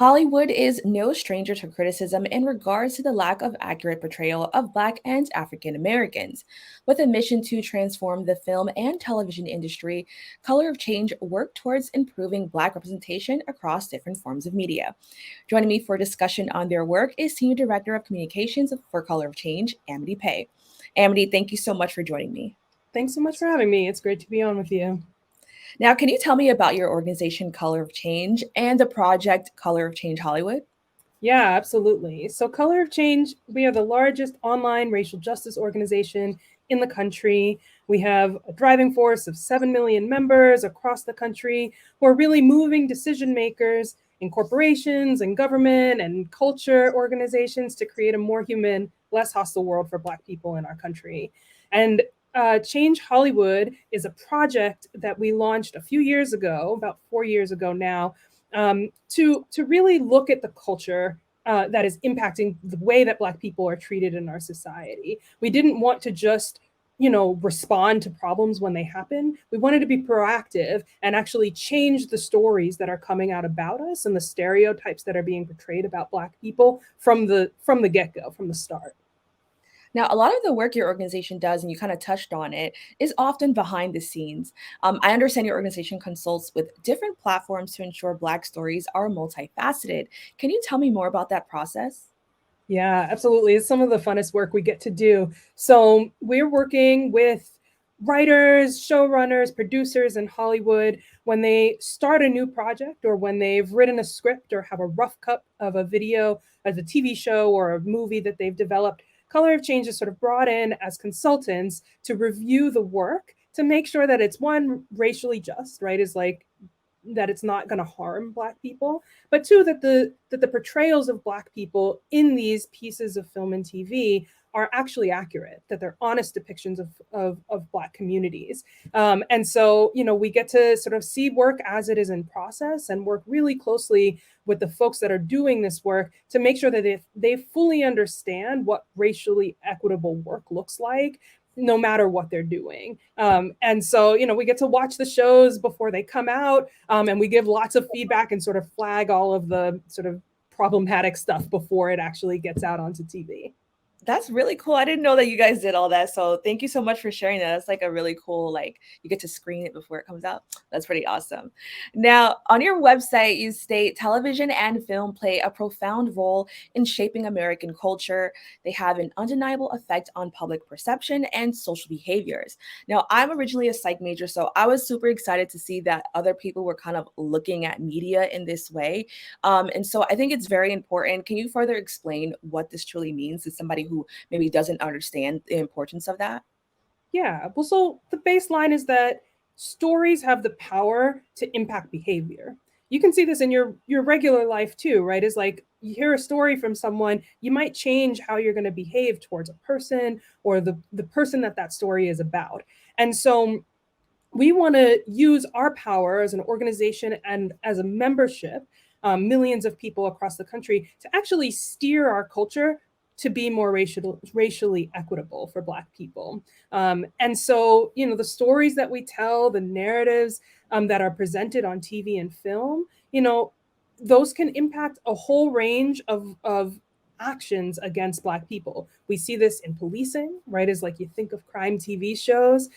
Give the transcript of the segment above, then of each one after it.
Hollywood is no stranger to criticism in regards to the lack of accurate portrayal of Black and African Americans. With a mission to transform the film and television industry, Color of Change worked towards improving Black representation across different forms of media. Joining me for discussion on their work is Senior Director of Communications for Color of Change, Amity Paye. Amity, thank you so much for joining me. Thanks so much for having me. It's great to be on with you. Now, can you tell me about your organization, Color of Change, and the project Color of Change Hollywood? Yeah, absolutely. So, Color of Change, we are the largest online racial justice organization in the country. We have a driving force of 7 million members across the country who are really moving decision makers in corporations and government and culture organizations to create a more human, less hostile world for Black people in our country. And Change Hollywood is a project that we launched a few years ago, about 4 years ago now, to really look at the culture that is impacting the way that Black people are treated in our society. We didn't want to just respond to problems when they happen. We wanted to be proactive and actually change the stories that are coming out about us and the stereotypes that are being portrayed about Black people from the get-go, from the start. Now, a lot of the work your organization does, and you kind of touched on it, is often behind the scenes. I understand your organization consults with different platforms to ensure Black stories are multifaceted. Can you tell me more about that process? Yeah, absolutely. It's some of the funnest work we get to do. So we're working with writers, showrunners, producers in Hollywood when they start a new project or when they've written a script or have a rough cut of a video as a TV show or a movie that they've developed. Color of Change is sort of brought in as consultants to review the work to make sure that it's one, racially just, right? Is like that it's not going to harm Black people, but two, that the portrayals of Black people in these pieces of film and TV are actually accurate, that they're honest depictions of Black communities. And so, we get to sort of see work as it is in process and work really closely with the folks that are doing this work to make sure that they fully understand what racially equitable work looks like, no matter what they're doing. And so, we get to watch the shows before they come out, and we give lots of feedback and sort of flag all of the sort of problematic stuff before it actually gets out onto TV. That's really cool. I didn't know that you guys did all that. So thank you so much for sharing that. That's like a really cool, like you get to screen it before it comes out. That's pretty awesome. Now, on your website, you state television and film play a profound role in shaping American culture. They have an undeniable effect on public perception and social behaviors. Now, I'm originally a psych major, so I was super excited to see that other people were kind of looking at media in this way. And so I think it's very important. Can you further explain what this truly means to somebody who maybe doesn't understand the importance of that? Yeah. Well, so the baseline is that stories have the power to impact behavior. You can see this in your regular life too, right? Is like you hear a story from someone, you might change how you're going to behave towards a person or the person that story is about. And so we want to use our power as an organization and as a membership, millions of people across the country, to actually steer our culture to be more racially equitable for Black people. And so, the stories that we tell, the narratives that are presented on TV and film, those can impact a whole range of actions against Black people. We see this in policing, right? Is like you think of crime TV shows.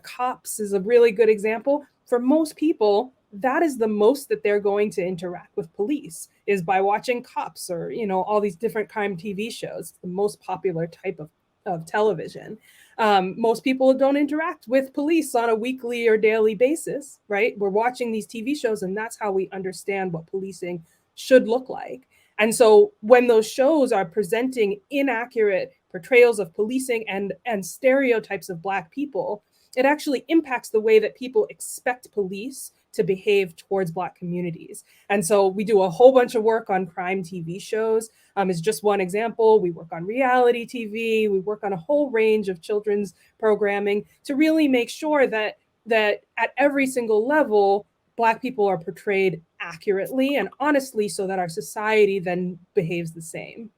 Cops is a really good example. For most people, that is the most that they're going to interact with police is by watching Cops or all these different crime TV shows. It's the most popular type of television. Most people don't interact with police on a weekly or daily basis, right? We're watching these TV shows, and that's how we understand what policing should look like. And so when those shows are presenting inaccurate portrayals of policing and stereotypes of Black people, it actually impacts the way that people expect police to behave towards Black communities. And so we do a whole bunch of work on crime TV shows. Is just one example. We work on reality TV. We work on a whole range of children's programming to really make sure that at every single level, Black people are portrayed accurately and honestly so that our society then behaves the same.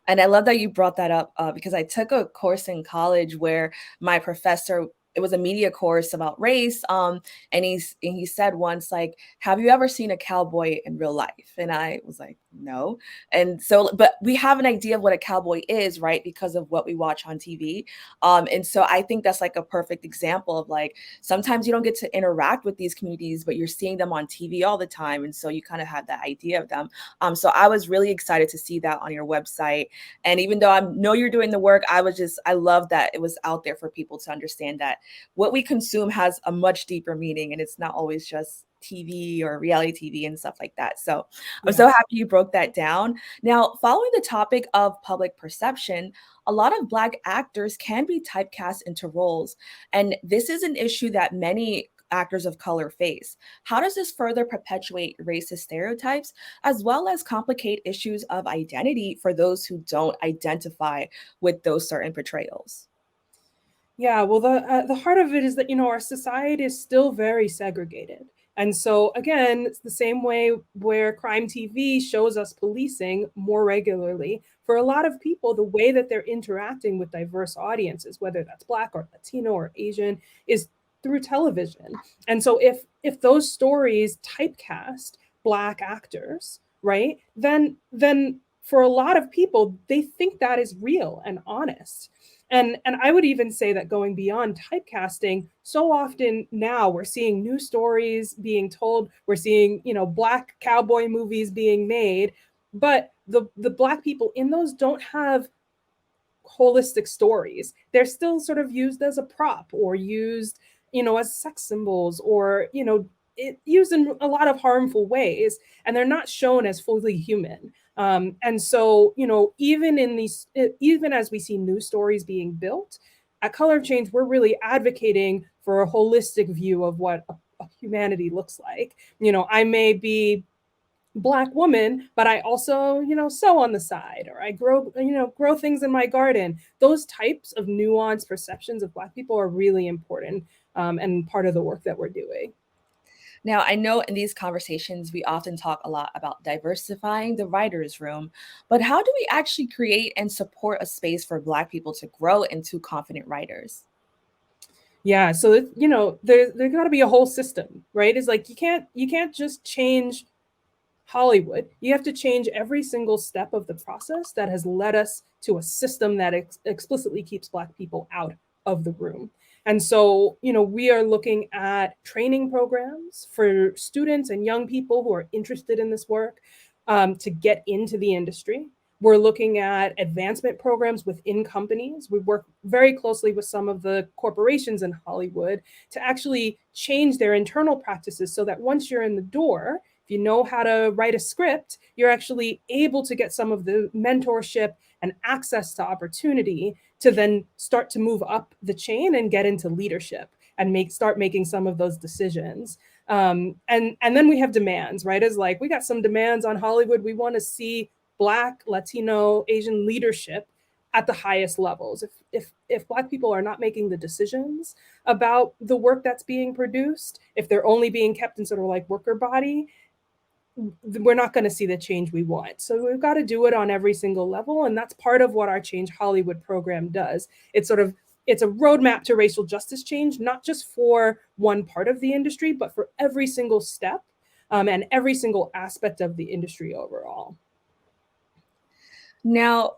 And I love that you brought that up because I took a course in college where my professor it was a media course about race. And he said once, like, have you ever seen a cowboy in real life? And I was like, no. And so, but we have an idea of what a cowboy is, right? Because of what we watch on TV. And so I think that's like a perfect example of like, sometimes you don't get to interact with these communities, but you're seeing them on TV all the time. And so you kind of have that idea of them. So I was really excited to see that on your website. And even though I know you're doing the work, I love that it was out there for people to understand that what we consume has a much deeper meaning, and it's not always just TV or reality TV and stuff like that. So I'm so happy you broke that down. Now, following the topic of public perception, a lot of Black actors can be typecast into roles, and this is an issue that many actors of color face. How does this further perpetuate racist stereotypes as well as complicate issues of identity for those who don't identify with those certain portrayals? Yeah, well, the heart of it is that, our society is still very segregated. And so again, it's the same way where crime TV shows us policing more regularly. For a lot of people, the way that they're interacting with diverse audiences, whether that's Black or Latino or Asian, is through television. And so if those stories typecast Black actors, right, then for a lot of people, they think that is real and honest. And I would even say that going beyond typecasting, so often now we're seeing new stories being told, we're seeing, Black cowboy movies being made, but the Black people in those don't have holistic stories. They're still sort of used as a prop or used, as sex symbols, or, used in a lot of harmful ways, and they're not shown as fully human. And so, even as we see new stories being built at Color of Change, we're really advocating for a holistic view of what a humanity looks like. I may be Black woman, but I also, sew on the side, or I grow things in my garden. Those types of nuanced perceptions of Black people are really important, and part of the work that we're doing. Now, I know in these conversations, we often talk a lot about diversifying the writer's room, but how do we actually create and support a space for Black people to grow into confident writers? Yeah, so there's got to be a whole system, right? It's like you can't just change Hollywood. You have to change every single step of the process that has led us to a system that explicitly keeps Black people out of the room. And so, we are looking at training programs for students and young people who are interested in this work, to get into the industry. We're looking at advancement programs within companies. We work very closely with some of the corporations in Hollywood to actually change their internal practices so that once you're in the door, if you know how to write a script, you're actually able to get some of the mentorship and access to opportunity to then start to move up the chain and get into leadership and start making some of those decisions. And then we have demands, right? It's like we got some demands on Hollywood. We want to see Black, Latino, Asian leadership at the highest levels. If Black people are not making the decisions about the work that's being produced, if they're only being kept in sort of like worker body, we're not going to see the change we want. So we've got to do it on every single level, and that's part of what our Change Hollywood program does. It's a roadmap to racial justice change, not just for one part of the industry, but for every single step, and every single aspect of the industry overall. Now,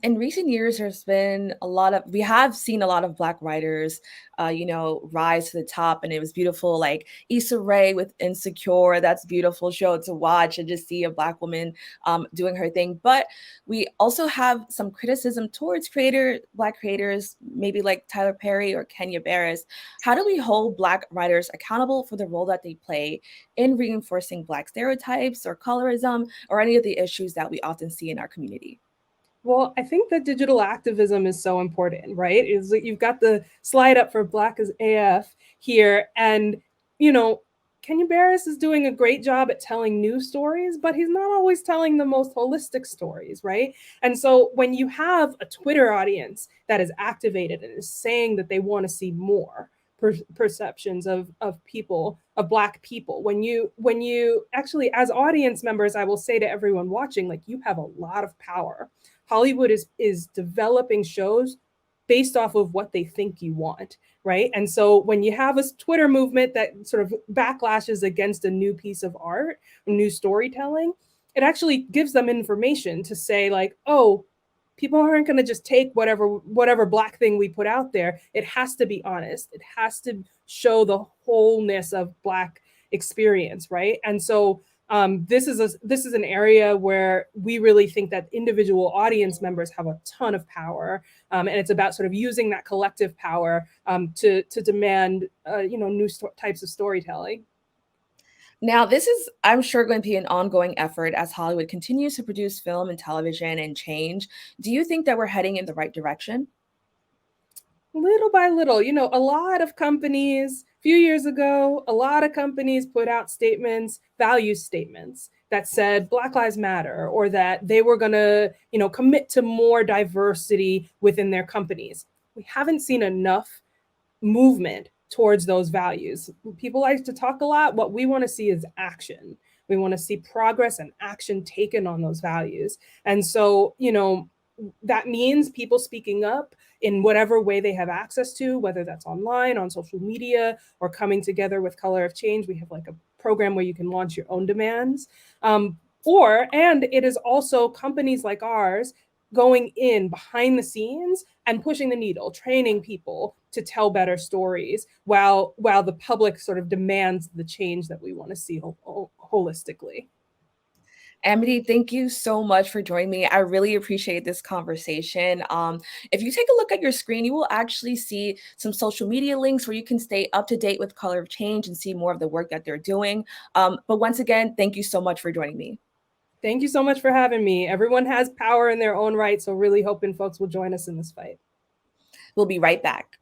in recent years, we have seen a lot of Black writers, rise to the top, and it was beautiful. Like Issa Rae with Insecure, that's a beautiful show to watch and just see a Black woman doing her thing. But we also have some criticism towards Black creators, maybe like Tyler Perry or Kenya Barris. How do we hold Black writers accountable for the role that they play in reinforcing Black stereotypes or colorism or any of the issues that we often see in our community? Well, I think that digital activism is so important, right? Is that you've got the slide up for Black as AF here, and Kenya Barris is doing a great job at telling new stories, but he's not always telling the most holistic stories, right? And so when you have a Twitter audience that is activated and is saying that they want to see more perceptions of people, of Black people, when you actually, as audience members, I will say to everyone watching, like, you have a lot of power. Hollywood is developing shows based off of what they think you want, right? And so when you have a Twitter movement that sort of backlashes against a new piece of art, new storytelling, it actually gives them information to say like, oh, people aren't going to just take whatever Black thing we put out there. It has to be honest. It has to show the wholeness of Black experience, right? And so this is an area where we really think that individual audience members have a ton of power, and it's about sort of using that collective power to demand new types of storytelling. Now, this is, I'm sure, going to be an ongoing effort as Hollywood continues to produce film and television and change. Do you think that we're heading in the right direction? Little by little, a lot of companies, a few years ago, a lot of companies put out statements, value statements that said Black Lives Matter, or that they were going to, commit to more diversity within their companies. We haven't seen enough movement towards those values. People like to talk a lot. What we want to see is action. We want to see progress and action taken on those values. And so, that means people speaking up in whatever way they have access to, whether that's online, on social media, or coming together with Color of Change. We have like a program where you can launch your own demands. And it is also companies like ours going in behind the scenes and pushing the needle, training people to tell better stories while the public sort of demands the change that we want to see holistically. Amity, thank you so much for joining me. I really appreciate this conversation. If you take a look at your screen, you will actually see some social media links where you can stay up to date with Color of Change and see more of the work that they're doing. But once again, thank you so much for joining me. Thank you so much for having me. Everyone has power in their own right, so really hoping folks will join us in this fight. We'll be right back.